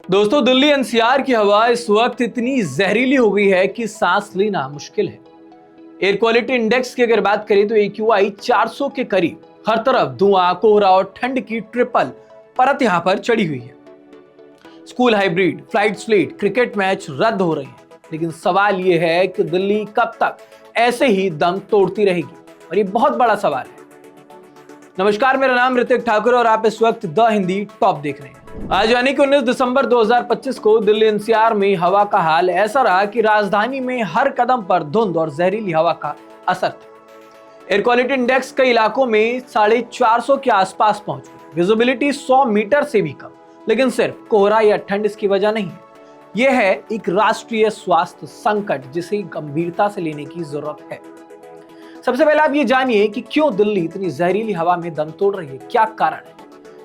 दोस्तों, दिल्ली एनसीआर की हवा इस वक्त इतनी जहरीली हो गई है कि सांस लेना मुश्किल है। एयर क्वालिटी इंडेक्स की अगर बात करें तो AQI 400 के करीब। हर तरफ धुआं, कोहरा और ठंड की ट्रिपल परत यहां पर चढ़ी हुई है। School hybrid, flights late, cricket match रद्द हो रहे हैं। लेकिन सवाल यह है कि दिल्ली कब तक ऐसे ही दम तोड़ती रहेगी, और ये बहुत बड़ा सवाल है। नमस्कार, मेरा नाम ऋतिक ठाकुर और आप इस वक्त द हिंदी टॉप देख रहे हैं। आज यानी कि 19 दिसंबर 2025 को दिल्ली एनसीआर में हवा का हाल ऐसा रहा कि राजधानी में हर कदम पर धुंध और जहरीली हवा का असर था। एयर क्वालिटी इंडेक्स कई इलाकों में 450 के आसपास पहुंच गई। विजिबिलिटी 100 मीटर से भी कम। लेकिन सिर्फ कोहरा या ठंड इसकी वजह नहीं है। यह है एक राष्ट्रीय स्वास्थ्य संकट जिसे गंभीरता से लेने की जरूरत है। सबसे पहले आप ये जानिए कि क्यों दिल्ली इतनी जहरीली हवा में दम तोड़ रही है, क्या कारण है।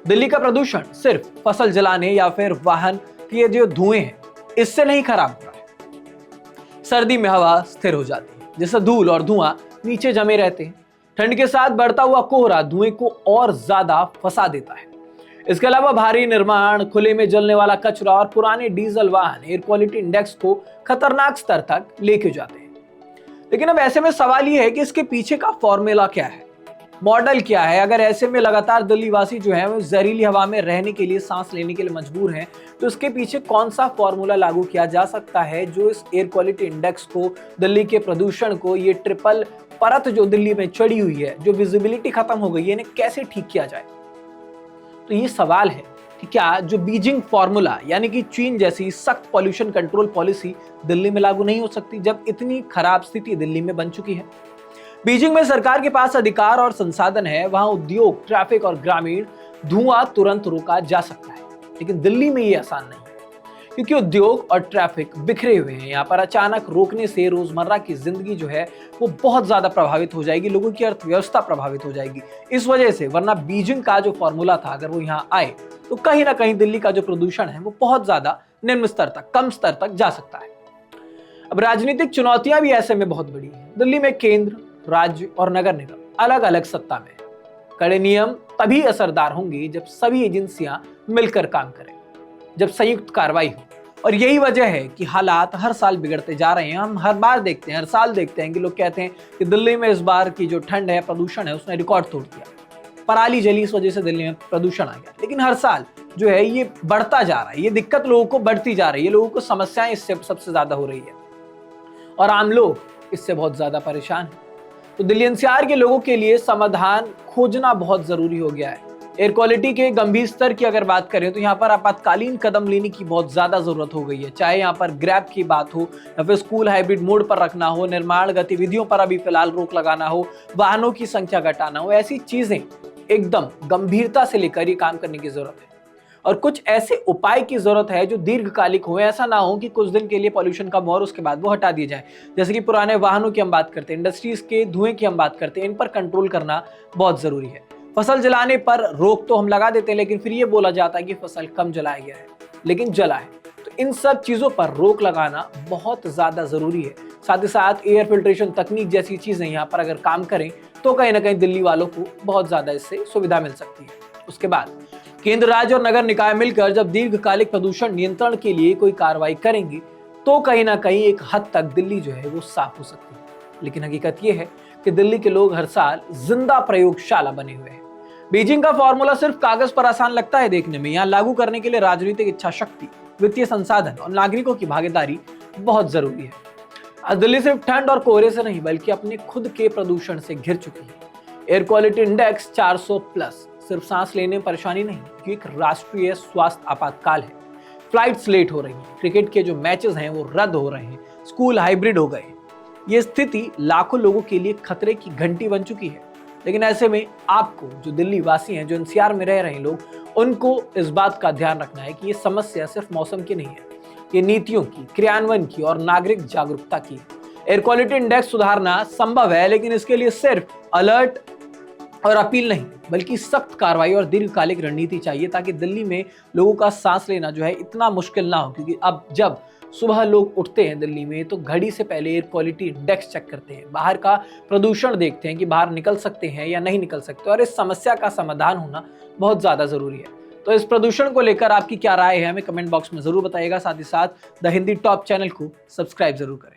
दिल्ली का प्रदूषण सिर्फ फसल जलाने या फिर वाहन के जो धुएं हैं इससे नहीं खराब हो रहा है। सर्दी में हवा स्थिर हो जाती है, जिससे धूल और धुआं नीचे जमे रहते हैं। ठंड के साथ बढ़ता हुआ कोहरा धुएं को और ज्यादा फंसा देता है। इसके अलावा भारी निर्माण, खुले में जलने वाला कचरा और पुराने डीजल वाहन एयर क्वालिटी इंडेक्स को खतरनाक स्तर तक लेके जाते हैं। लेकिन अब ऐसे में सवाल यह है कि इसके पीछे का फॉर्मूला क्या है, मॉडल क्या है। अगर ऐसे में लगातार दिल्ली वासी जो है वो जहरीली हवा में रहने के लिए, सांस लेने के लिए मजबूर हैं, तो इसके पीछे कौन सा फॉर्मूला लागू किया जा सकता है जो इस एयर क्वालिटी इंडेक्स को, दिल्ली के प्रदूषण को, ये ट्रिपल परत जो दिल्ली में चढ़ी हुई है, जो विजिबिलिटी खत्म हो गई है, इन्हें कैसे ठीक किया जाए। तो ये सवाल है कि क्या जो बीजिंग फॉर्मूला यानी कि चीन जैसी सख्त पॉल्यूशन कंट्रोल पॉलिसी दिल्ली में लागू नहीं हो सकती, जब इतनी खराब स्थिति दिल्ली में बन चुकी है। बीजिंग में सरकार के पास अधिकार और संसाधन है, वहां उद्योग, ट्रैफिक और ग्रामीण धुआं तुरंत रोका जा सकता है। लेकिन दिल्ली में ये आसान नहीं है, क्योंकि उद्योग और ट्रैफिक बिखरे हुए हैं। यहाँ पर अचानक रोकने से रोजमर्रा की जिंदगी जो है वो बहुत ज्यादा प्रभावित हो जाएगी, लोगों की अर्थव्यवस्था प्रभावित हो जाएगी इस वजह से। वरना बीजिंग का जो फॉर्मूला था, अगर वो यहाँ आए तो कहीं ना कहीं दिल्ली का जो प्रदूषण है वो बहुत ज्यादा निम्न स्तर तक, कम स्तर तक जा सकता है। अब राजनीतिक चुनौतियां भी ऐसे में बहुत बड़ी है। दिल्ली में केंद्र, राज्य और नगर निगम अलग अलग सत्ता में है। कड़े नियम तभी असरदार होंगे जब सभी एजेंसियां मिलकर काम करें, जब संयुक्त कार्रवाई हो। और यही वजह है कि हालात हर साल बिगड़ते जा रहे हैं। हम हर बार देखते हैं, हर साल देखते हैं कि लोग कहते हैं कि दिल्ली में इस बार की जो ठंड है, प्रदूषण है, उसने रिकॉर्ड तोड़ दिया, पराली जली, इस वजह से दिल्ली में प्रदूषण आ गया। लेकिन हर साल जो है ये बढ़ता जा रहा है, ये दिक्कत लोगों को बढ़ती जा रही है, लोगों को समस्याएं इससे सबसे ज्यादा हो रही है और आम लोग इससे बहुत ज्यादा परेशान है। तो दिल्ली एनसीआर के लोगों के लिए समाधान खोजना बहुत जरूरी हो गया है। एयर क्वालिटी के गंभीर स्तर की अगर बात करें तो यहाँ पर आपातकालीन कदम लेने की बहुत ज्यादा जरूरत हो गई है। चाहे यहाँ पर ग्रैब की बात हो या फिर स्कूल हाइब्रिड मोड पर रखना हो, निर्माण गतिविधियों पर अभी फिलहाल रोक लगाना हो, वाहनों की संख्या घटाना हो, ऐसी चीजें एकदम गंभीरता से लेकर ये काम करने की जरूरत है। और कुछ ऐसे उपाय की जरूरत है जो दीर्घकालिक हो। ऐसा ना हो कि कुछ दिन के लिए पॉल्यूशन कम हो और उसके बाद वो हटा दिए जाए। जैसे कि पुराने वाहनों की हम बात करते हैं, इंडस्ट्रीज के धुएं की हम बात करते हैं, इन पर कंट्रोल करना बहुत जरूरी है। फसल जलाने पर रोक तो हम लगा देते हैं, लेकिन फिर ये बोला जाता है कि फसल कम जलाया गया है, लेकिन जला है। तो इन सब चीजों पर रोक लगाना बहुत ज्यादा जरूरी है। साथ ही साथ एयर फिल्ट्रेशन तकनीक जैसी चीजें यहाँ पर अगर काम करें तो कहीं ना कहीं दिल्ली वालों को बहुत ज्यादा इससे सुविधा मिल सकती है। उसके बाद केंद्र, राज्य और नगर निकाय मिलकर जब दीर्घकालिक प्रदूषण नियंत्रण के लिए कोई कार्रवाई करेंगी तो कहीं ना कहीं एक हद तक दिल्ली जो है वो साफ हो सकती है। लेकिन हकीकत ये है कि दिल्ली के लोग हर साल जिंदा प्रयोगशाला बने हुए हैं। बीजिंग का फॉर्मूला सिर्फ कागज पर आसान लगता है देखने में, यहाँ लागू करने के लिए राजनीतिक इच्छा शक्ति, वित्तीय संसाधन और नागरिकों की भागीदारी बहुत जरूरी है। आज दिल्ली सिर्फ ठंड और कोहरे से नहीं बल्कि अपने खुद के प्रदूषण से घिर चुकी है। एयर क्वालिटी इंडेक्स 400 प्लस सिर्फ सांस लेने में परेशानी नहीं, ये एक राष्ट्रीय स्वास्थ्य आपातकाल है। फ्लाइट्स लेट हो रही हैं, क्रिकेट के जो मैचेस हैं वो रद्द हो रहे हैं, स्कूल हाइब्रिड हो गए। ये स्थिति लाखों लोगों के लिए खतरे की घंटी बन चुकी है। लेकिन ऐसे में आपको, जो दिल्ली वासी हैं, जो एनसीआर में रह रहे हैं लोग, उनको इस बात का ध्यान रखना है कि ये समस्या सिर्फ मौसम की नहीं है, ये नीतियों की, क्रियान्वयन की और नागरिक जागरूकता की है। एयर क्वालिटी इंडेक्स सुधारना संभव है, लेकिन इसके लिए सिर्फ अलर्ट और अपील नहीं बल्कि सख्त कार्रवाई और दीर्घकालिक रणनीति चाहिए, ताकि दिल्ली में लोगों का सांस लेना जो है इतना मुश्किल ना हो। क्योंकि अब जब सुबह लोग उठते हैं दिल्ली में तो घड़ी से पहले एयर क्वालिटी इंडेक्स चेक करते हैं, बाहर का प्रदूषण देखते हैं कि बाहर निकल सकते हैं या नहीं निकल सकते, और इस समस्या का समाधान होना बहुत ज़्यादा ज़रूरी है। तो इस प्रदूषण को लेकर आपकी क्या राय है, हमें कमेंट बॉक्स में जरूर बताइएगा। साथ ही साथ द हिंदी टॉप चैनल को सब्सक्राइब जरूर करें।